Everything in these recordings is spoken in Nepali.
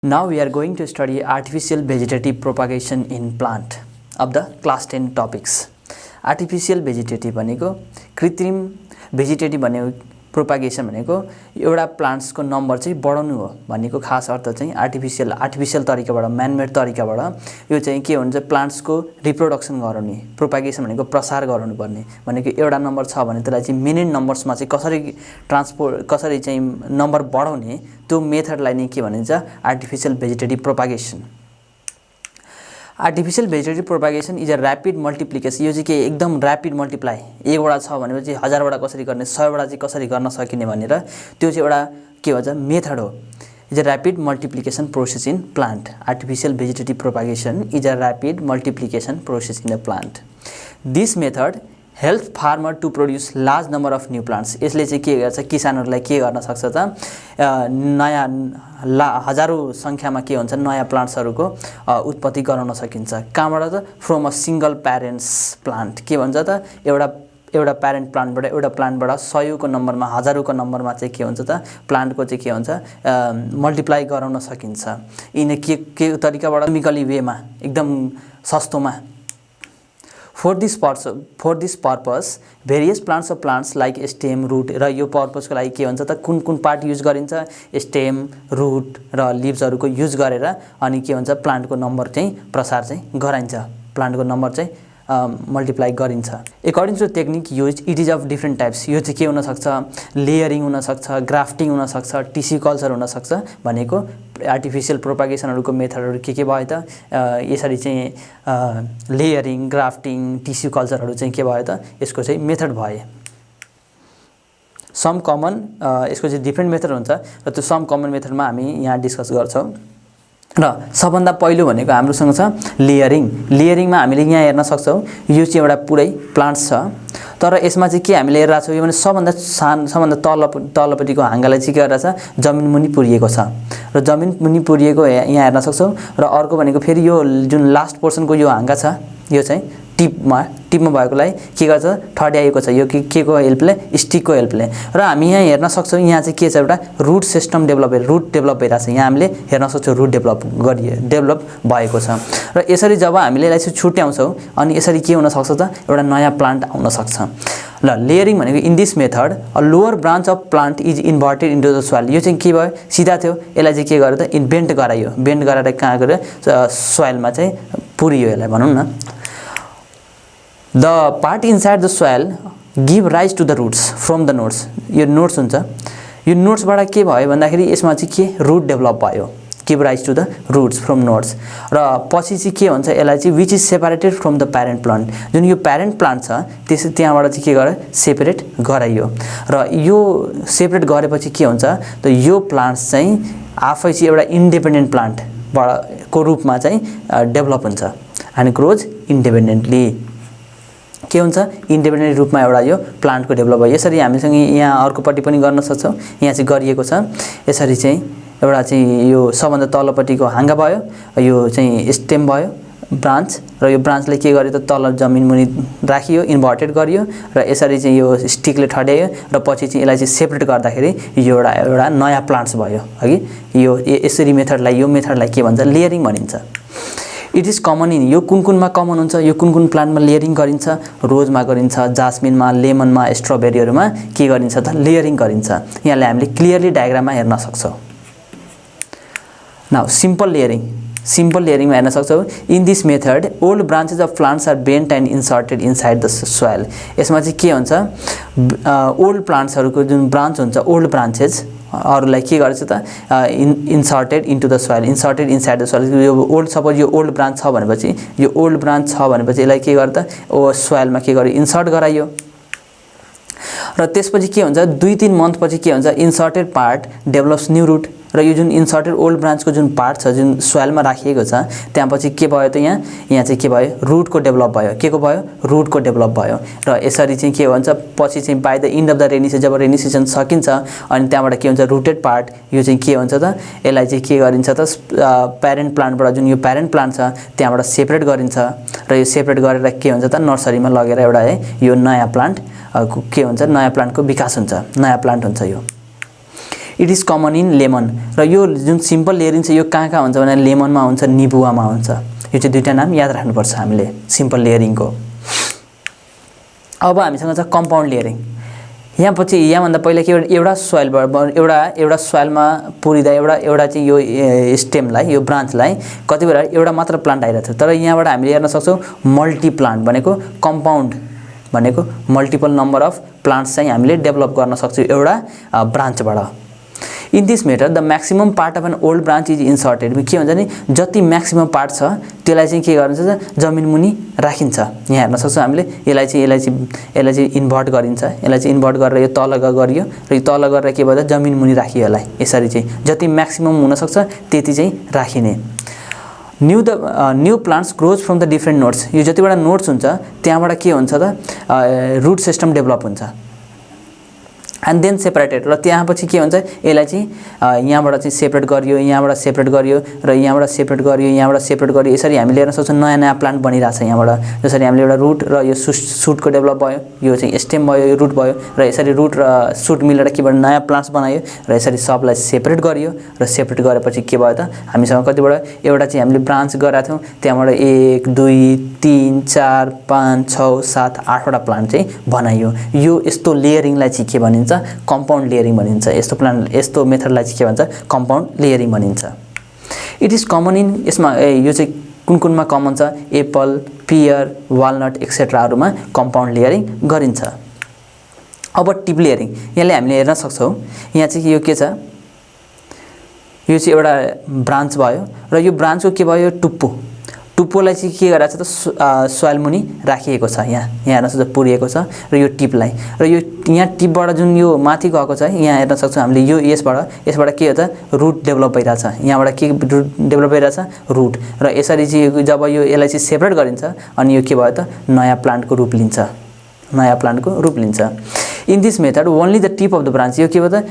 Now we are going to study artificial vegetative propagation in plant of the class 10 topics. Artificial vegetative भनेको कृत्रिम भेजिटेटिभ भनेको प्रोपागेसन भनेको एउटा प्लान्ट्स को नम्बर चाहिँ बढाउनु हो भनेको खास अर्थ चाहिँ आर्टिफिशियल तरिकाबाट म्यानमेड तरिकाबाट यो चाहिँ के हुन्छ प्लान्ट्स को रिप्रोडक्सन गराउने प्रोपागेसन भनेको प्रसार गराउनु पर्ने भनेको एउटा नम्बर छ भने त्यसलाई चाहिँ मिनी नम्बर्समा चाहिँ कसरी चाहिँ नम्बर बढाउने त्यो मेथडलाई नै के भनिन्छ artificial vegetative propagation. Artificial vegetative propagation is a rapid multiplication. यो चाहिँ के एकदम ऱ्यापिड मल्टिप्लाई एकवटा छ भनेपछि हजारवटा कसरी गर्ने 100वटा चाहिँ कसरी गर्न सकिने भनेर त्यो चाहिँ एउटा के भन्छ मेथड हो. Is a rapid multiplication process in plant. Artificial vegetative propagation is a rapid multiplication process in the plant. This method help farmer to produce large number of new plants. यसले चाहिँ के गर्छ किसानहरूलाई के गर्न सक्छ त नयाँ हजारौं संख्यामा के हुन्छ नयाँ प्लान्ट्सहरूको उत्पत्ति गराउन सकिन्छ. कहाँबाट त from a single parents plant. के भन्छ त एउटा प्यारेन्ट प्लान्टबाट एउटा प्लान्टबाट 100 को नम्बरमा हजारौंको नम्बरमा चाहिँ के हुन्छ त प्लान्टको चाहिँ के हुन्छ मल्टिप्लाई गराउन सकिन्छ. इन के तरिकाबाट केमिकली वेमा एकदम सस्तोमा. For this purpose, various plants like stem, root र यो पर्पस को लागि के भन्छ त कुन पार्ट युज गरिन्छ स्टेम, रूट र लिभ्सहरुको युज गरेर अनि के भन्छ प्लान्टको नम्बर चाहिँ प्रसार चाहिँ गराइन्छ. प्लान्टको नम्बर चाहिँ मल्टिप्लाई गरिन्छ. According to technique use it is of different types. यो चाहिँ के हुन सक्छ लेयरिङ हुन सक्छ, ग्राफ्टिङ हुन सक्छ, टिस्यु कल्चर हुन सक्छ भनेको आर्टिफिशियल प्रोपागेसनहरुको मेथडहरु के भयो त यसरी चाहिँ लेयरिङ, ग्राफ्टिङ, टिस्यु कल्चरहरु चाहिँ के भयो त यसको चाहिँ मेथड भए. सम कमन यसको चाहिँ डिफरेंट मेथड हुन्छ र त्यो सम कमन मेथडमा हामी यहाँ डिस्कस गर्छौं. र सबभन्दा पहिलो भनेको हामीसँग छ लेयरिङ. लेयरिङमा हामीले यहाँ हेर्न सक्छौं यो चाहिँ एउटा पुरै प्लान्ट्स छ तर यसमा चाहिँ के हामीले हेरिरहेको छौं यो भने सबभन्दा तलपट्टिको हाँगालाई चाहिँ के गरिरहेछ जमिन मुनि पुरिएको छ र जमिन मुनि पुरिएको यहाँ हेर्न सक्छौं र अर्को भनेको फेरि यो जुन लास्ट पोर्सनको यो हाँगा छ यो चाहिँ टिपमा भएकोलाई के गर्छ ठड्याएको छ यो के को हेल्पले स्टिकको हेल्पले र हामी यहाँ हेर्न सक्छौं यहाँ चाहिँ के छ एउटा रुट सिस्टम डेभलप भइरहेछ. यहाँ हामीले हेर्न सक्छौं रुट डेभलप भएको छ र यसरी जब हामीले यसलाई छुट्याउँछौं अनि यसरी के हुन सक्छ त एउटा नयाँ प्लान्ट आउन सक्छ. ल लेयरिङ भनेको in this method a lower branch of plant is inverted into the soil. यो चाहिँ के भयो सिधा थियो यसलाई चाहिँ के गर्यो त बेन्ड गरायो. बेन्ड गराएर कहाँ गयो सोइलमा चाहिँ पुरियो यसलाई भनौं न. The part inside the soil give rise to the roots from the nodes. यो नोड्स हुन्छ यो नोड्सबाट के भयो भन्दाखेरि यसमा चाहिँ के रुट डेभलप भयो. give rise to the roots from nodes र पछि चाहिँ के हुन्छ यसलाई चाहिँ which is separated from the parent plant. जुन यो प्यारेन्ट प्लान्ट छ त्यस त्यहाँबाट चाहिँ के गर्यो सेपरेट गराइयो र यो सेपरेट गरेपछि के हुन्छ त यो प्लान्ट्स चाहिँ आफै चाहिँ एउटा इन्डिपेन्डेन्ट प्लान्ट को रूपमा चाहिँ डेभलप हुन्छ एन्ड ग्रोज इन्डिपेन्डेन्टली. के हुन्छ इन्डिपेन्डेन्ट रूपमा एउटा यो प्लान्टको डेभलप भयो. यसरी हामीसँग यहाँ अर्कोपट्टि पनि गर्न सक्छौं. यहाँ चाहिँ गरिएको छ यसरी चाहिँ एउटा चाहिँ यो सबभन्दा तलपट्टिको हाँगा भयो यो चाहिँ स्टेम भयो ब्रान्च र यो ब्रान्चले के गर्यो त तल जमिन मुनि राखियो इन्भर्टेड गरियो र यसरी चाहिँ यो स्टिकले ठड्यायो र पछि चाहिँ यसलाई चाहिँ सेपरेट गर्दाखेरि यो एउटा नयाँ प्लान्ट्स भयो हगि. यो यसरी यो मेथडलाई के भन्छ लेयरिङ भनिन्छ. इट इज कमन इन यो कुनमा कमन हुन्छ यो कुन प्लान्टमा लेयरिङ गरिन्छ रोजमा गरिन्छ जास्मिनमा लेमनमा स्ट्रबेरीहरुमा के गरिन्छ त लेयरिङ गरिन्छ. यहाँले हामीले क्लियरली डायग्राममा हेर्न सक्छौं. नाउ सिम्पल लेयरिङमा हेर्न सक्छौं. In this method old branches of plants are bent and inserted inside the soil. यसमा चाहिँ के हुन्छ ओल्ड प्लान्ट्सहरुको जुन ब्रान्च हुन्छ ओल्ड ब्रान्चेस अरुलाई के गर्छ त inserted into the soil inserted inside the soil. यो ओल्ड सपोज यो ओल्ड ब्रान्च छ भनेपछि यसलाई के गर्छ त सोइलमा के गर्यो इन्सर्ट गराइयो र त्यसपछि के हुन्छ 2-3 मन्थ पछि के हुन्छ inserted part develops new root र यो जुन इन्सर्टेड ओल्ड ब्रान्चको जुन पार्ट छ जुन सोइलमा राखिएको छ त्यसपछि के भयो त यहाँ चाहिँ के भयो रुटको डेभलप भयो. के को भयो रुटको डेभलप भयो र यसरी चाहिँ के भन्छ पछि चाहिँ by the end of the rainy season जब रेनी सिजन सकिन्छ अनि त्यहाँबाट के हुन्छ रुटेड पार्ट यो चाहिँ के हुन्छ त यसलाई चाहिँ के गरिन्छ त प्यारेन्ट प्लान्टबाट जुन यो प्यारेन्ट प्लान्ट छ त्यहाँबाट सेपरेट गरिन्छ र यो सेपरेट गरेर के हुन्छ त नर्सरीमा लगेर एउटा यो नयाँ प्लान्ट के हुन्छ नयाँ प्लान्टको विकास हुन्छ नयाँ प्लान्ट हुन्छ. यो it is common in lemon र यो जुन सिम्पल लेयरिङ छ यो कहाँ हुन्छ भने लेमनमा हुन्छ, निबुवामा हुन्छ। यो चाहिँ दुईटा नाम याद राख्नुपर्छ हामीले सिम्पल लेयरिङको। अब हामीसँग छ कम्पाउन्ड लेयरिङ। यहाँ पछि यहाँभन्दा पहिला के एउटा सोइलबाट एउटा सोइलमा पुरिँदा एउटा चाहिँ यो स्टेमलाई, यो ब्रान्चलाई कति बेला एउटा मात्र प्लान्ट आइरहेको थियो, तर यहाँबाट हामीले हेर्न सक्छौँ मल्टी प्लान्ट भनेको कम्पाउन्ड भनेको मल्टिपल नम्बर अफ प्लान्ट्स चाहिँ हामीले डेभलप गर्न सक्छौँ एउटा ब्रान्चबाट। In this method the maximum part of an old branch is inserted. के हुन्छ नि जति म्याक्सिमम पार्ट छ त्यसलाई चाहिँ के गरिन्छ जमिन मुनि राखिन्छ। यहाँ हेर्न सक्छौँ हामीले यसलाई चाहिँ इन्भर्ट गरिन्छ, यसलाई चाहिँ इन्भर्ट गरेर यो तल गरियो र यो तल गरेर के भयो जमिन मुनि राखियो। यसलाई यसरी चाहिँ जति म्याक्सिमम हुनसक्छ त्यति चाहिँ राखिने। New plants grows from the different nodes. यो जतिवटा नोड्स हुन्छ त्यहाँबाट के हुन्छ त रुट सिस्टम डेभलप हुन्छ एन्ड देन सेपरेटेड। र त्यसपछि के हुन्छ यसलाई चाहिँ यहाँबाट चाहिँ सेपरेट गरियो, यहाँबाट सेपरेट गरियो र यहाँबाट सेपरेट गरियो, यहाँबाट सेपरेट गरियो। यसरी हामीले हेर्न सक्छौँ नयाँ नयाँ प्लान्ट बनिरहेछ यहाँबाट। जसरी हामीले एउटा रुट र यो सुटको डेभलप भयो, यो चाहिँ स्टेम भयो, यो रुट भयो र यसरी रुट र सुट मिलेर के भयो नयाँ प्लान्ट्स बनायो र यसरी सबलाई सेपरेट गरियो र सेपरेट गरेपछि के भयो त हामीसँग कतिबाट एउटा चाहिँ हामीले ब्रान्च गरेका थियौँ, त्यहाँबाट 1 2 3 4 5 6 7 8वटा प्लान्ट चाहिँ बनाइयो। यो यस्तो लेयरिङलाई चाहिँ के भनिन्छ कम्पाउन्ड लेयरिङ भनिन्छ। यस्तो मेथडलाई चाहिँ के भन्छ कम्पाउन्ड लेयरिङ भनिन्छ। इट इज कमन इन यसमा यो चाहिँ कुनमा कमन छ एप्पल, पियर, वालनट एक्सेट्राहरूमा कम्पाउन्ड लेयरिङ गरिन्छ। अब टिप लेयरिङ यसले हामीले हेर्न सक्छौँ। यहाँ चाहिँ यो के छ, यो चाहिँ एउटा ब्रान्च भयो र यो ब्रान्चको के भयो टुप्पोलाई चाहिँ के गरेको छ त सोइल मुनि राखिएको छ। यहाँ हेर्न सक्छौँ पुरिएको छ र यो टिपलाई र यो यहाँ टिपबाट जुन यो माथि गएको छ यहाँ हेर्न सक्छौँ हामीले यो यसबाट के हो त रुट डेभलप भइरहेछ। यहाँबाट के रुट डेभलप भइरहेछ रुट र यसरी चाहिँ जब यसलाई चाहिँ सेपरेट गरिन्छ अनि यो के भयो त नयाँ प्लान्टको रूप लिन्छ। In this method only the tip of the branch. यो के भयो त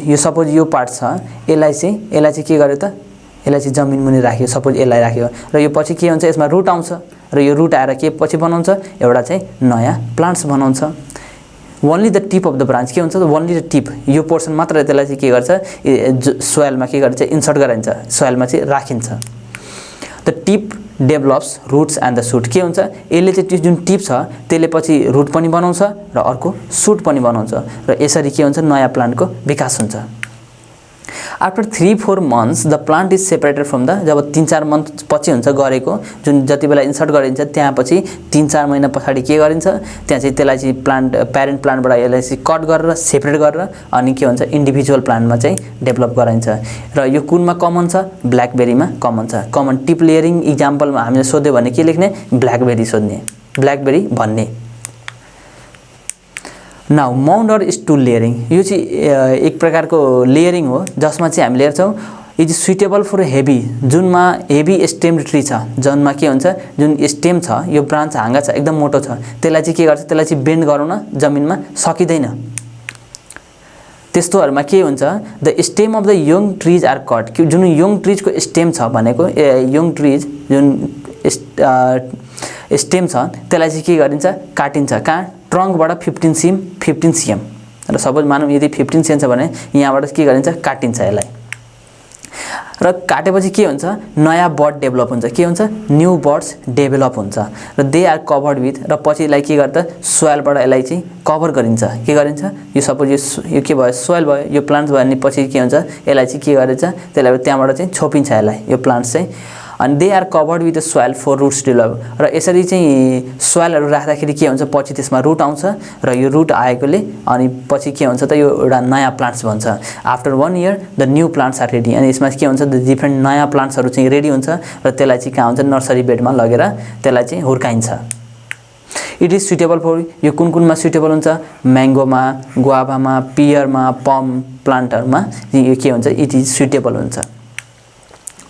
यो सपोज यो पार्ट छ यसलाई चाहिँ के गर्यो त यसलाई चाहिँ जमिन मुनि राख्यो, सपोज यसलाई राख्यो र यो पछि के हुन्छ यसमा रुट आउँछ र यो रुट आएर के पछि बनाउँछ एउटा चाहिँ नयाँ प्लान्ट्स बनाउँछ। Only the tip of the branch के हुन्छ त ओन्ली द टिप यो पोर्सन मात्र त्यसलाई चाहिँ के गर्छ सोइलमा के गर्छ इंसर्ट गराइन्छ, सोइलमा चाहिँ राखिन्छ। The tip develops roots and the shoot. के हुन्छ यसले चाहिँ जुन टिप छ त्यसले पछि रुट पनि बनाउँछ र अर्को सुट पनि बनाउँछ र यसरी के हुन्छ नयाँ प्लान्टको विकास हुन्छ। After 3-4 months the plant is separated from the. जब 3-4 मन्थ पछि हुन्छ गरेको जुन जति बेला इन्सर्ट गरिन्छ त्यहाँ पछि 3-4 महिना पछाडि के गरिन्छ त्यहाँ चाहिँ त्यसलाई चाहिँ प्यारेन्ट प्लान्टबाट यसलाई चाहिँ कट गरेर सेपरेट गरेर अनि के हुन्छ इन्डिभिजुअल प्लान्टमा चाहिँ डेभलप गराइन्छ। र यो कुनमा कमन छ ब्ल्याकबेरीमा कमन छ। कमन टिप लेयरिङ इक्जाम्पलमा हामीले सोध्यो भने के लेख्ने ब्ल्याकबेरी भन्ने। नाउ माउन्ड अर स्टुल लेयरिङ यो चाहिँ एक प्रकारको लेयरिङ हो जसमा चाहिँ हामीले हेर्छौँ it is suitable for heavy जुनमा हेभी स्टेम्ड ट्री छ जुनमा के हुन्छ जुन स्टेम छ यो ब्रान्च हाँगा छ एकदम मोटो छ त्यसलाई चाहिँ के गर्छ त्यसलाई चाहिँ बेन्ड गराउन जमिनमा सकिँदैन। त्यस्तोहरुमा के हुन्छ the stem of the young trees are cut. जुन यङ ट्रीजको स्टेम छ भनेको यङ ट्रीज जुन स्टेम छ त्यसलाई चाहिँ के गरिन्छ काटिन्छ। कहाँ ट्रङ्कबाट 15 cm र सपोज मानौँ यदि 15 cm छ भने यहाँबाट के गरिन्छ काटिन्छ यसलाई र काटेपछि के हुन्छ नयाँ बड डेभलप हुन्छ। के हुन्छ न्यू बड्स डेभलप हुन्छ र दे आर कभर्ड विथ र पछि यसलाई के गर्छ सोइलबाट यसलाई चाहिँ कभर गरिन्छ। के गरिन्छ यो सपोज यो के भयो सोइल भयो यो प्लान्ट्स भयो भने पछि के हुन्छ यसलाई चाहिँ के गरिन्छ त्यसलाई त्यहाँबाट चाहिँ छोपिन्छ यसलाई यो प्लान्ट्स चाहिँ अनि they are covered with the soil for roots develop. र यसरी चाहिँ सोइलहरू राख्दाखेरि के हुन्छ पछि त्यसमा रुट आउँछ र यो रुट आएकोले अनि पछि के हुन्छ त यो एउटा नयाँ प्लान्ट्स बन्छ। After 1 year the new plants are ready. अनि यसमा के हुन्छ द डिफ्रेन्ट नयाँ प्लान्ट्सहरू चाहिँ रेडी हुन्छ र त्यसलाई चाहिँ कहाँ हुन्छ नर्सरी बेडमा लगेर त्यसलाई चाहिँ हुर्काइन्छ। इट इज सुइटेबल फर यो कुनमा सुइटेबल हुन्छ म्याङ्गोमा, गुआभामा, पियरमा, पम प्लान्टहरूमा यो के हुन्छ इट इज सुइटेबल हुन्छ।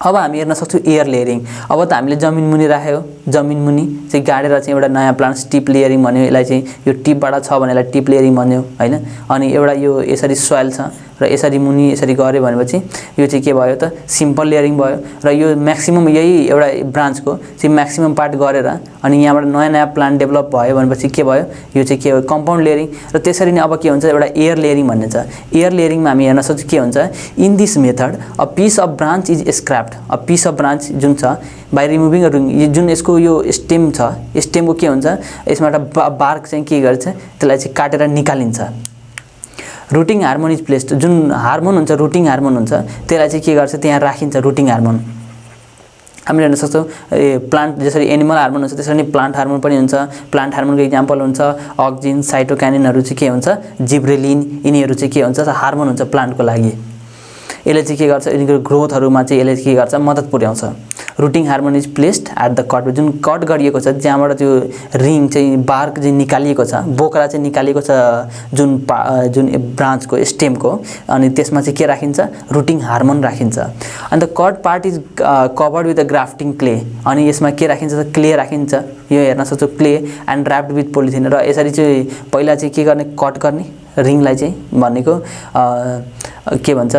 अब हामी हेर्न सक्छौँ एयर लेयरिङ। अब त हामीले जमिन मुनि राख्यो, जमिन मुनि चाहिँ गाडेर चाहिँ एउटा नयाँ प्लान्ट्स टिप लेयरिङ भन्यो। यसलाई चाहिँ यो टिपबाट छ भने यसलाई टिप लेयरिङ भन्यो हैन। अनि एउटा यो यसरी सोइल छ र यसरी मुनि यसरी गऱ्यो भनेपछि यो चाहिँ के भयो त सिम्पल लेयरिङ भयो र यो म्याक्सिमम यही एउटा ब्रान्चको चाहिँ म्याक्सिमम पार्ट गरेर अनि यहाँबाट नयाँ नयाँ प्लान्ट डेभलप भयो भनेपछि के भयो यो चाहिँ के हो कम्पाउन्ड लेयरिङ र त्यसरी नै अब के हुन्छ एउटा एयर लेयरिङ भन्ने छ एयर लेयरिङमा हामी हेर्न सक्छौँ के हुन्छ in this method a piece of branch is scraped a piece of branch जुन छ बाई रिमुभिङ जुन यसको यो स्टेम छ स्टेमको के हुन्छ यसमा एउटा बार्क चाहिँ के गर्छ त्यसलाई चाहिँ काटेर निकालिन्छ रुटिङ हार्मोन इज प्लेस्ड जुन हार्मोन हुन्छ रुटिङ हार्मोन हुन्छ त्यसलाई चाहिँ के गर्छ त्यहाँ राखिन्छ रुटिङ हार्मोन हामीले हेर्न सक्छौँ प्लान्ट जसरी एनिमल हार्मोन हुन्छ त्यसरी नै प्लान्ट हार्मोन पनि हुन्छ प्लान्ट हार्मोनको इक्जाम्पल हुन्छ अक्जिन साइटोकाइनिनहरू चाहिँ के हुन्छ जिब्रेलिन यिनीहरू चाहिँ के हुन्छ हार्मोन हुन्छ प्लान्टको लागि यसले चाहिँ के गर्छ यिनीको ग्रोथहरुमा चाहिँ यसले के गर्छ मद्दत पुर्याउँछ rooting hormone is placed at the cut जुन कट गरिएको छ जहाँबाट त्यो रिङ चाहिँ बार्क चाहिँ निकालिएको छ बोक्रा चाहिँ निकालिएको छ जुन ब्रान्चको स्टेमको अनि त्यसमा चाहिँ के राखिन्छ रुटिङ हार्मोन राखिन्छ अनि the cut part is covered with the grafting clay अनि यसमा के राखिन्छ त क्ले राखिन्छ यो हेर्न सक्छौँ क्ले एन्ड र्याप्ड विथ पोलिथिन र यसरी चाहिँ पहिला चाहिँ के गर्ने कट गर्ने रिङलाई चाहिँ भनेको के भन्छ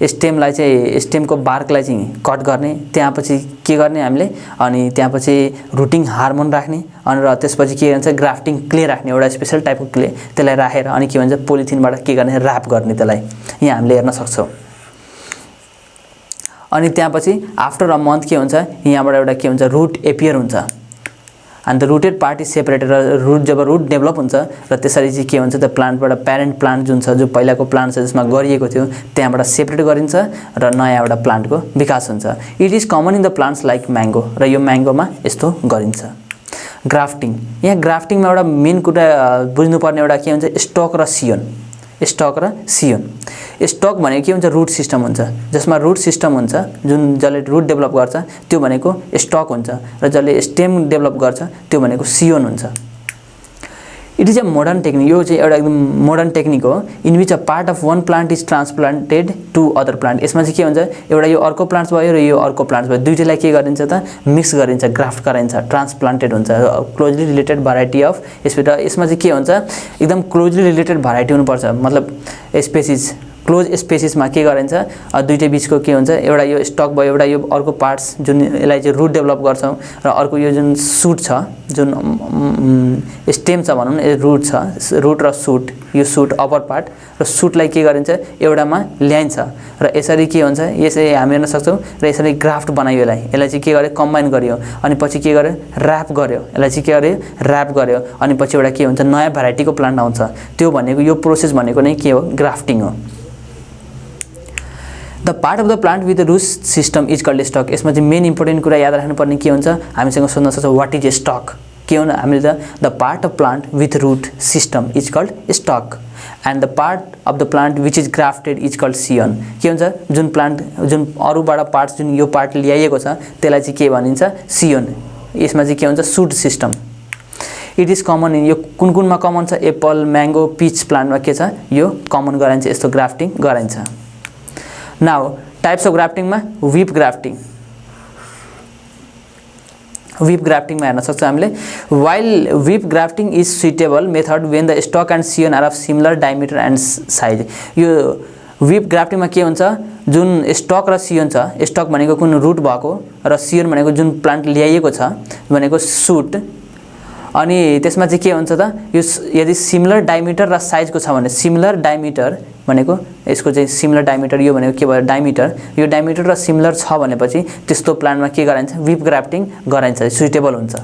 स्टेमलाई चाहिँ स्टेमको बार्कलाई चाहिँ कट गर्ने त्यसपछि के गर्ने हामीले अनि त्यसपछि रुटिङ हार्मोन राख्ने अनि र त्यसपछि के भन्छ ग्राफ्टिङ क्ले राख्ने एउटा स्पेशल टाइपको क्ले त्यसलाई राखेर अनि के भन्छ पोलिथिनबाट के गर्ने र्याप गर्ने त्यसलाई यहाँ हामीले हेर्न सक्छौँ अनि त्यसपछि आफ्टर अ मन्थ के हुन्छ यहाँबाट एउटा के हुन्छ रुट एपियर हुन्छ and the rooted part is separated root जब root develop हुन्छ र त्यसरी चाहिँ के हुन्छ त प्लान्टबाट प्यारेन्ट प्लान्ट जुन छ जो पहिलाको प्लान्ट छ जसमा गरिएको थियो त्यहाँबाट सेपरेट गरिन्छ र नयाँ एउटा प्लान्टको विकास हुन्छ it is common in the plants like mango र यो म्याङ्गोमा यस्तो गरिन्छ ग्राफ्टिङ यहाँ ग्राफ्टिङमा एउटा मेन कुरा बुझ्नुपर्ने एउटा के हुन्छ स्टक र सियोन स्टक र सियोन स्टक भनेको के हुन्छ रुट सिस्टम हुन्छ जसमा रुट सिस्टम हुन्छ जुन जसले रुट डेभलप गर्छ त्यो भनेको स्टक हुन्छ र जसले स्टेम डेभलप गर्छ त्यो भनेको सियोन हुन्छ it is a modern technique यो चाहिँ एउटा एकदम मोडर्न टेक्निक हो in which a part of one plant is transplanted to other plant यसमा चाहिँ के हुन्छ एउटा यो अर्को प्लान्ट्स भयो र यो अर्को प्लान्ट्स भयो दुईटैलाई के गरिन्छ त मिक्स गरिन्छ ग्राफ्ट गराइन्छ ट्रान्सप्लान्टेड हुन्छ क्लोजली रिलेटेड भेराइटी अफ यसमा चाहिँ के हुन्छ एकदम क्लोजली रिलेटेड भेराइटी हुनुपर्छ मतलब स्पेसिस क्लोज स्पेसिसमा के गरिन्छ दुईटै बीचको के हुन्छ एउटा यो स्टक भयो एउटा यो अर्को पार्ट्स जुन यसलाई चाहिँ रुट डेभलप गर्छौं र अर्को यो जुन सुट छ जुन स्टेम छ भनौं न रुट छ रुट र सुट यो सुट अपर पार्ट र सुटलाई के गरिन्छ एउटामा ल्याइन्छ र यसरी के हुन्छ यसै हामी हेर्न सक्छौं र यसरी ग्राफ्ट बनायो यसलाई चाहिँ के गर्यो कम्बाइन गर्यो अनि पछि के गर्यो र्याप गर्यो यसलाई चाहिँ के गर्यो र्याप गर्यो अनि पछि एउटा के हुन्छ नयाँ भेराइटीको प्लान्ट आउँछ त्यो भनेको यो प्रोसेस भनेको नै के हो ग्राफ्टिङ हो The part of the plant with the root system is called stalk. यसमा चाहिँ मेन इम्पोर्टेन्ट कुरा याद राख्नुपर्ने के हुन्छ हामीसँग सोध्न सक्छ व्हाट इज स्टक के हो हामीले the part of plant with root system is called stock and the part of the plant which is grafted is called scion के हुन्छ जुन प्लान्ट जुन अरूबाट पार्ट्स जुन यो पार्ट ल्याइएको छ त्यसलाई चाहिँ के भनिन्छ सियन यसमा चाहिँ के हुन्छ shoot system it is common in यो कुनमा कमन छ एप्पल म्याङ्गो पीच प्लान्टमा के छ यो कमन गराइन्छ यस्तो ग्राफ्टिङ गराइन्छ Now, types of grafting ma whip grafting. Whip grafting ma हेर्न सक्छौं हामीले while whip grafting is suitable method when the stalk and scion are of similar diameter and size. यो whip grafting मा के हुन्छ जुन स्टक र सियोन छ स्टक भनेको कुन रुट भएको र सियोन भनेको जुन प्लान्ट ल्याइएको छ भनेको सुट अनि त्यसमा चाहिँ के हुन्छ त यो यदि सिमिलर डायमिटर र साइजको छ भने सिमिलर डायमिटर भनेको यसको चाहिँ सिमिलर डायमिटर यो भनेको के भयो डायमिटर यो डायमिटर र सिमिलर छ भनेपछि त्यस्तो प्लान्टमा के गराइन्छ व्हिप ग्राफ्टिङ गराइन्छ सुटेबल हुन्छ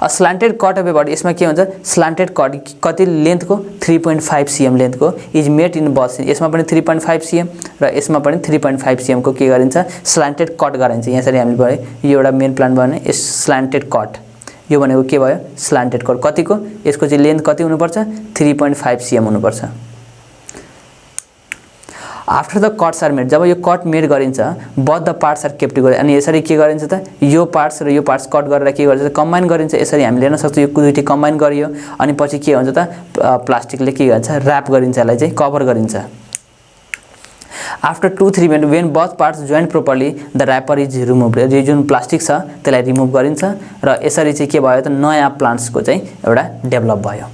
a slanted cut of a body यसमा के हुन्छ स्लान्टेड कट कति लेन्थको 3.5 cm लेन्थको इज मेड इन बस यसमा पनि 3.5 cm र यसमा पनि 3.5 cm को के गरिन्छ स्लान्टेड कट गराइन्छ यसरी हामीले भयो यो एउटा मेन प्लान्ट भयो भने स्लान्टेड कट यो भनेको के भयो स्लान्टेड कट कतिको यसको चाहिँ लेन्थ कति हुनुपर्छ 3.5 cm हुनुपर्छ after the cuts are made जब यो कट मेड गरिन्छ both the parts are kept गरे अनि यसरी के गरिन्छ त यो पार्ट्स र यो पार्ट्स कट गरेर के गरिन्छ कम्बाइन गरिन्छ यसरी हामीले हेर्न सक्छौं यो दुईटै कम्बाइन गरियो अनि पछि के हुन्छ त प्लास्टिकले के गर्छ र्याप गरिन्छ यसलाई चाहिँ कभर गरिन्छ after 2-3 minute when both parts join properly the wrapper is removed यो जुन प्लास्टिक छ त्यसलाई रिमुभ गरिन्छ र यसरी चाहिँ के भयो त नयाँ प्लान्ट्सको चाहिँ एउटा डेभलप भयो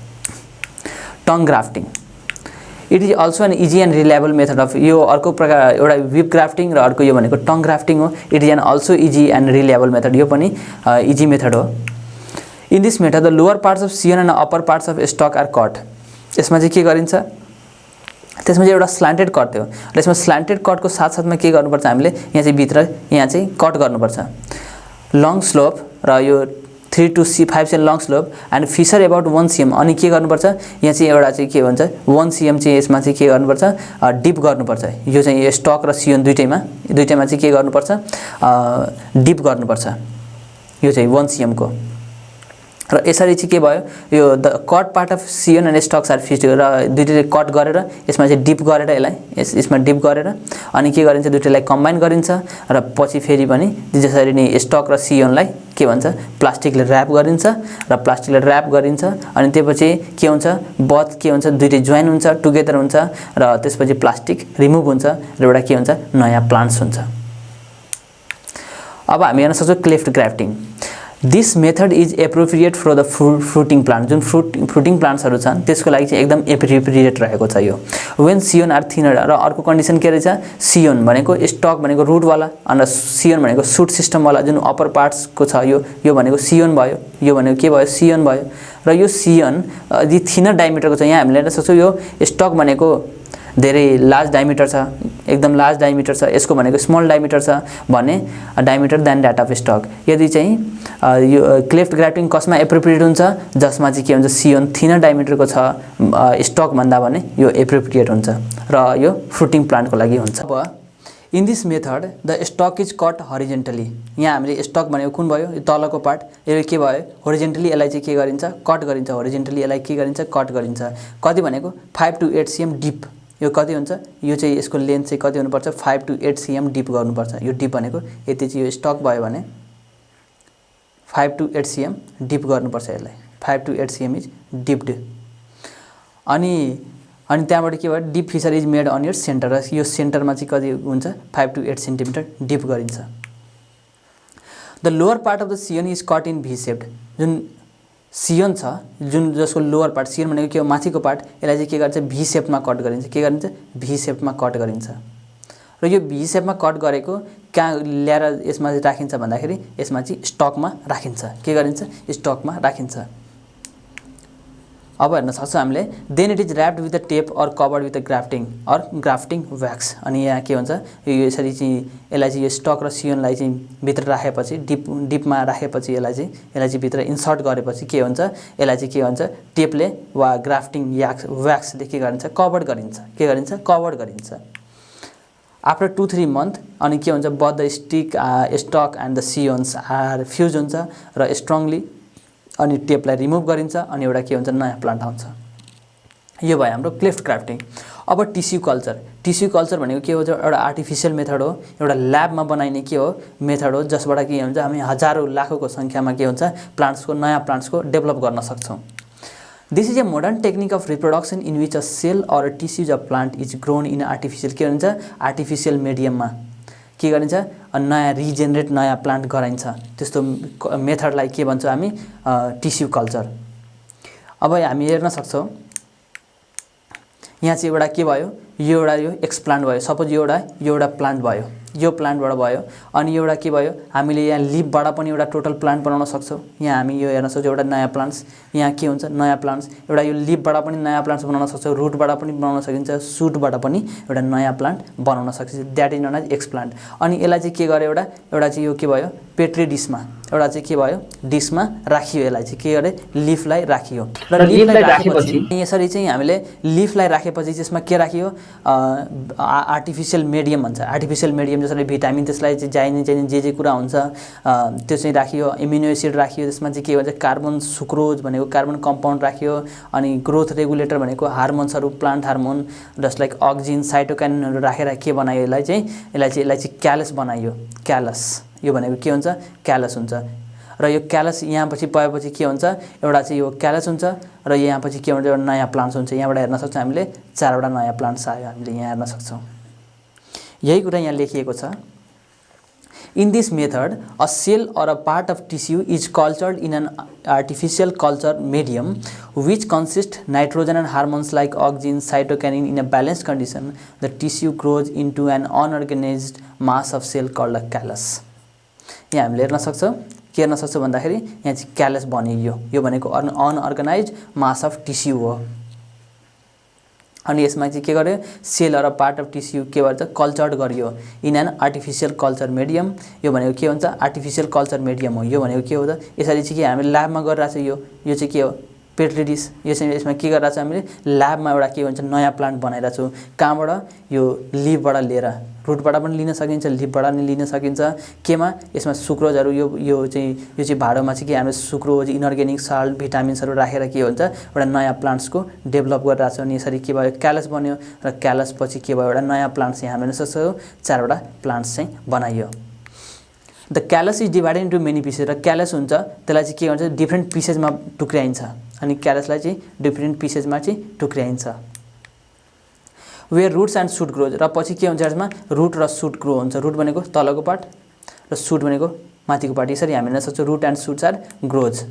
tongue grafting it is also an easy and reliable method of यो अर्को प्रकार एउटा विप ग्राफ्टिङ र अर्को यो भनेको टङ ग्राफ्टिङ हो। It is an also easy and reliable method, यो पनि इजी मेथड हो। In this method the lower parts of scion and upper parts of stock are cut. यसमा चाहिँ के गरिन्छ, त्यसमा चाहिँ एउटा स्लान्टेड कट थियो र यसमा स्लान्टेड कटको साथसाथमा के गर्नुपर्छ हामीले, यहाँ चाहिँ भित्र यहाँ चाहिँ कट गर्नुपर्छ। लङ स्लोप र यो 3 to 5 cm long slope and fissure about 1 cm। अनि के गर्नुपर्छ, यहाँ चाहिँ एउटा चाहिँ के भन्छ 1 cm चाहिँ यसमा चाहिँ के गर्नुपर्छ, डिप गर्नुपर्छ। यो चाहिँ यो स्टक र सियोन दुईटैमा चाहिँ के गर्नुपर्छ, डिप गर्नुपर्छ यो चाहिँ 1 cm को। र यसरी चाहिँ के भयो, यो the cut part of scion and stocks are fixed र दुईटैले कट गरेर यसमा चाहिँ डिप गरेर यसमा डिप गरेर अनि के गरिन्छ, दुईटैलाई कम्बाइन गरिन्छ र पछि फेरि पनि जसरी नै स्टक र सियोनलाई के भन्छ प्लास्टिकले र्याप गरिन्छ र प्लास्टिकले र्याप गरिन्छ अनि त्यसपछि के हुन्छ, बथ के हुन्छ, दुईटै जोइन हुन्छ, टुगेदर हुन्छ र त्यसपछि प्लास्टिक रिमुभ हुन्छ र एउटा के हुन्छ, नयाँ प्लान्ट्स हुन्छ। अब हामी हेर्न सक्छौँ cleft grafting. This method is appropriate for the fruiting plant. जुन फ्रुटिङ प्लान्ट्सहरू छन् त्यसको लागि चाहिँ एकदम एप्रोप्रिएट रहेको छ यो। वेन सियोन आर थिनर र अर्को कन्डिसन के रहेछ, सियोन भनेको स्टक भनेको रुटवाला अनि सियोन भनेको सुट सिस्टमवाला जुन अप्पर पार्ट्सको छ यो भनेको सियोन भयो, यो भनेको के भयो, सियोन भयो। र यो सियोन यदि थिनर डायमिटरको छ, यहाँ हामीले हेर्न सक्छौँ यो स्टक भनेको धेरै लार्ज डायमिटर छ, एकदम लार्ज डायमिटर छ, यसको भनेको स्मल डायमिटर छ भने diameter then that of stock. यदि चाहिँ यो क्लेफ्ट ग्राफ्टिङ कसमा एप्रोप्रिएट हुन्छ, जसमा चाहिँ के हुन्छ सियोन थिनर डायमिटरको छ स्टक भन्दा भने यो एप्रोप्रिएट हुन्छ र यो फ्रुटिङ प्लान्टको लागि हुन्छ। अब in this method the stock is cut horizontally. यहाँ हामीले स्टक भनेको कुन भयो, यो तलको पार्ट, यो के भयो होरिजेन्टली, यसलाई चाहिँ के गरिन्छ, कट गरिन्छ। होरिजेन्टली यसलाई के गरिन्छ, कट गरिन्छ। कति भनेको 5 to 8 cm डिप। यो कति हुन्छ, यो चाहिँ यसको लेन्थ चाहिँ कति हुनुपर्छ, 5 to 8 cm डिप गर्नुपर्छ। यो डिप भनेको यति चाहिँ यो स्टक भयो भने 5 to 8 cm डिप गर्नुपर्छ यसलाई, 5 to 8 cm इज डिप्ड। अनि त्यहाँबाट के भयो, deep fissure is made on the center. र यो सेन्टरमा चाहिँ कति हुन्छ, 5 to 8 सेन्टिमिटर डिप गरिन्छ। The lower part of the scion is cut in V shaped. जुन सियोन छ, जुन जसको लोअर पार्ट, सियोन भनेको के हो, माथिको पार्ट, यसलाई चाहिँ के गर्छ, भी सेपमा कट गरिन्छ। के गरिन्छ, भी सेपमा कट गरिन्छ। र यो भी सेपमा कट गरेको कहाँ ल्याएर यसमा चाहिँ राखिन्छ भन्दाखेरि यसमा चाहिँ स्टकमा राखिन्छ। के गरिन्छ, स्टकमा राखिन्छ। अब हेर्न सक्छौँ हामीले then it is wrapped with the tape or covered with the grafting wax. अनि यहाँ के हुन्छ, यो यसरी चाहिँ यसलाई चाहिँ यो स्टक र सियोनलाई चाहिँ भित्र राखेपछि डिपमा राखेपछि यसलाई चाहिँ भित्र इन्सर्ट गरेपछि के हुन्छ, यसलाई चाहिँ के भन्छ, टेपले वा ग्राफ्टिङ व्याक्सले के गरिन्छ, कभर्ड गरिन्छ। के गरिन्छ, कभर्ड गरिन्छ। आफ्टर 2-3 months अनि के हुन्छ, both the stock and the scions are fuse हुन्छ र स्ट्रङली अनि टेपलाई रिमुभ गरिन्छ अनि एउटा के हुन्छ, नयाँ प्लान्ट आउँछ। यो भयो हाम्रो क्लेफ्ट ग्राफ्टिङ। अब टिस्यु कल्चर। टिस्यु कल्चर भनेको के हो, एउटा आर्टिफिसियल मेथड हो, एउटा ल्याबमा बनाइने के हो मेथड हो, जसबाट के हुन्छ हामी हजारौँ लाखौँको सङ्ख्यामा के हुन्छ नयाँ प्लान्ट्सको डेभलप गर्न सक्छौँ। This is a modern technique of reproduction in which a cell or tissues of plant is grown in artificial. के भन्छ, आर्टिफिसियल मिडियममा के गरिन्छ, नयाँ रिजेनेरेट नयाँ प्लान्ट गराइन्छ। त्यस्तो मेथडलाई के भन्छौँ हामी, टिस्यु कल्चर। अब हामी हेर्न सक्छौँ यहाँ चाहिँ एउटा के भयो, यो एक्सप्लान्ट भयो। सपोज यो एउटा प्लान्ट भयो, यो प्लान्टबाट भयो। अनि एउटा के भयो, हामीले यहाँ लिफबाट पनि एउटा टोटल प्लान्ट बनाउन सक्छौँ। यहाँ हामी यो हेर्न सक्छौँ एउटा नयाँ प्लान्ट्स, यहाँ के हुन्छ, नयाँ प्लान्ट्स। एउटा यो लिफबाट पनि नयाँ प्लान्ट्स बनाउन सक्छौँ, रुटबाट पनि बनाउन सकिन्छ, सुटबाट पनि एउटा नयाँ प्लान्ट बनाउन सकिन्छ। That is known as explant. अनि यसलाई चाहिँ के गर्यो, एउटा चाहिँ यो के भयो, पेट्री डिसमा, एउटा चाहिँ के भयो, डिसमा राखियो। यसलाई चाहिँ के गरे, लिफलाई राखियो। र लिफलाई राखेपछि यसरी चाहिँ हामीले लिफलाई राखेपछि त्यसमा के राखियो, आर्टिफिसियल मिडियम भन्छ। आर्टिफिसियल मिडियम जसरी भिटामिन, त्यसलाई चाहिँ चाहिने जे कुरा हुन्छ त्यो चाहिँ राखियो। एमिनो एसिड राखियो। त्यसमा चाहिँ के भन्छ, कार्बन सुक्रोज भनेको कार्बन कम्पाउन्ड राखियो। अनि ग्रोथ रेगुलेटर भनेको हार्मोन्सहरू, प्लान्ट हार्मोन जस्ट लाइक अक्जिन, साइटोकाइनहरू राखेर के बनायो, यसलाई चाहिँ क्यालस बनाइयो। क्यालस यो भनेको के हुन्छ, क्यालस हुन्छ। र यो क्यालस यहाँ पछि पाएपछि के हुन्छ, एउटा चाहिँ यो क्यालस हुन्छ र यहाँ पछि के हुन्छ, एउटा नयाँ प्लान्ट्स हुन्छ। यहाँबाट हेर्न सक्छौँ हामीले 4वटा नयाँ प्लान्ट्स आयो, हामीले यहाँ हेर्न सक्छौँ। यही कुरा यहाँ लेखिएको छ। In this method, a cell or a part of tissue is cultured in an artificial culture medium which consists nitrogen and hormones like oxygen, cytokinin in a balanced condition. The tissue grows into an unorganized mass of cell called a callus. यहाँ हामीले हेर्न सक्छौँ के हेर्न सक्छौँ भन्दाखेरि यहाँ चाहिँ क्यालस बनियो यो भनेको अनअर्गनाइज्ड मास अफ टिस्यु हो अनि यसमा चाहिँ के गर्यो सेल र पार्ट अफ टिस्यु के भन्छ कल्चर्ड गरियो in an artificial culture medium यो भनेको के हुन्छ आर्टिफिशियल कल्चर मिडियम हो यो भनेको के हो त यसरी चाहिँ के हामीले ल्याबमा गरिरहेछ यो चाहिँ के हो पेट्री डिस यो चाहिँ यसमा के गरिरहेछ हामीले ल्याबमा एउटा के भन्छ नयाँ प्लान्ट बनाइरहेको छु कहाँबाट यो लिफबाट लिएर रुटबाट पनि लिन सकिन्छ लिफबाट पनि लिन सकिन्छ केमा यसमा सुक्रोजहरू यो चाहिँ भाडोमा चाहिँ के हामीले सुक्रोज इनअर्गेनिक साल्ट भिटामिन्सहरू राखेर के हुन्छ एउटा नयाँ प्लान्ट्सको डेभलप गरिरहेको छ अनि यसरी के भयो क्यालस बन्यो र क्यालस पछि के भयो एउटा नयाँ प्लान्ट्स चाहिँ हामीले सक्छौँ चारवटा प्लान्ट्स चाहिँ बनाइयो the callus is divided into many pieces र क्यालस हुन्छ त्यसलाई चाहिँ के भन्छ डिफ्रेन्ट पिसेसमा टुक्र्याइन्छ अनि क्यालसलाई चाहिँ डिफ्रेन्ट पिसेसमा चाहिँ टुक्र्याइन्छ where roots and shoot grows र पछि के हुन्छ यसमा रुट र सुट ग्रो हुन्छ रुट भनेको तलको पार्ट र सुट भनेको माथिको पार्ट यसरी हामी हेर्न सक्छौँ root and shoots are grows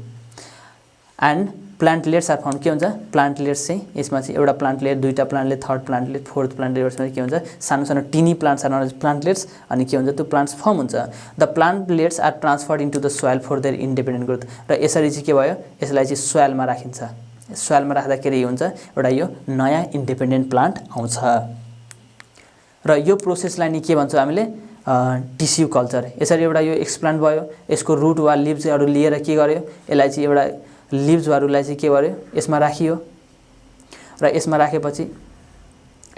and plantlets are form के हुन्छ प्लान्टलेट्स चाहिँ यसमा चाहिँ एउटा प्लान्टलेट दुईटा प्लान्टलेट थर्ड प्लान्टलेट फोर्थ प्लान्टलेट्समा के हुन्छ सानो सानो टिनी प्लान्ट्स आर प्लान्टलेट्स अनि के हुन्छ त्यो प्लान्ट्स फर्म हुन्छ the plantlets are transferred into the soil for their independent growth र यसरी चाहिँ के भयो यसलाई चाहिँ सोइलमा राखिन्छ सोइलमा राख्दाखेरि हुन्छ एउटा यो नयाँ इन्डिपेन्डेन्ट प्लान्ट आउँछ र यो प्रोसेसलाई नि के भन्छौँ हामीले टिस्यु कल्चर यसरी एउटा यो एक्सप्लान्ट भयो यसको रुट वा लिभ्सहरू लिएर के गर्यो यसलाई चाहिँ एउटा लिभ्सहरूलाई चाहिँ के गर्यो यसमा राखियो र यसमा राखेपछि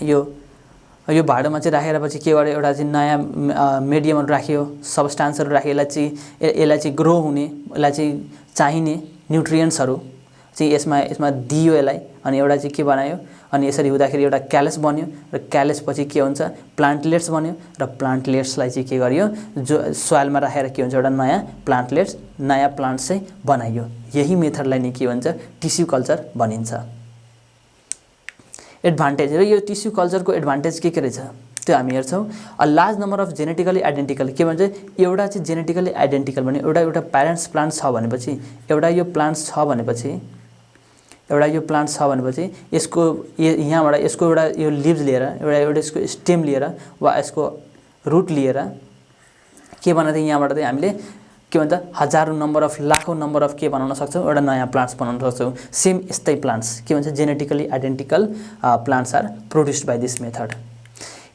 यो भाडोमा चाहिँ राखेर पछि के गर्यो एउटा चाहिँ नयाँ मिडियमहरू राखियो सबस्टान्सहरू राख्यो यसलाई चाहिँ ग्रो हुने यसलाई चाहिँ चाहिने न्युट्रियन्ट्सहरू चाहिँ यसमा दियो यसलाई अनि एउटा चाहिँ के बनायो अनि यसरी हुँदाखेरि एउटा क्यालस बन्यो र क्यालस पछि के हुन्छ प्लान्टलेट्स बन्यो र प्लान्टलेट्सलाई चाहिँ के गरियो जो सोइलमा राखेर के हुन्छ एउटा नयाँ प्लान्टलेट्स नयाँ प्लान्ट्स चाहिँ बनाइयो यही मेथडलाई नै के भन्छ टिस्यु कल्चर भनिन्छ एडभान्टेज र यो टिस्यु कल्चरको एडभान्टेज के रहेछ त्यो हामी हेर्छौँ a large number of genetically identical के भन्छ एउटा चाहिँ जेनेटिकली आइडेन्टिकल भने एउटा प्यारेन्ट्स प्लान्ट छ भनेपछि एउटा यो प्लान्ट्स छ भनेपछि यसको यहाँबाट यसको एउटा यो लिभ्स लिएर एउटा यसको स्टेम लिएर वा यसको रुट लिएर के बनाउँदै यहाँबाट चाहिँ हामीले के भन्छ हजारौं नम्बर अफ लाखौं नम्बर अफ के बनाउन सक्छौँ एउटा नयाँ प्लान्ट्स बनाउन सक्छौँ सेम यस्तै प्लान्ट्स के भन्छ genetically identical plants are produced by this method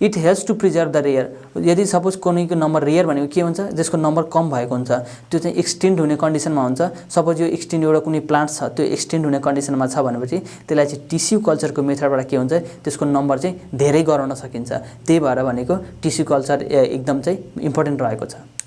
it helps to preserve the rare यदि सपोज कुनैको नम्बर रेयर भनेको के हुन्छ जसको नम्बर कम भएको हुन्छ त्यो चाहिँ एक्सटेन्ड हुने कन्डिसनमा हुन्छ सपोज यो एक्सटेन्ड एउटा कुनै प्लान्ट छ त्यो एक्सटेन्ड हुने कन्डिसनमा छ भनेपछि त्यसलाई चाहिँ टिस्यु कल्चरको मेथडबाट के हुन्छ त्यसको नम्बर चाहिँ धेरै गराउन सकिन्छ त्यही भएर भनेको टिस्यु कल्चर एकदम चाहिँ इम्पोर्टेन्ट रहेको छ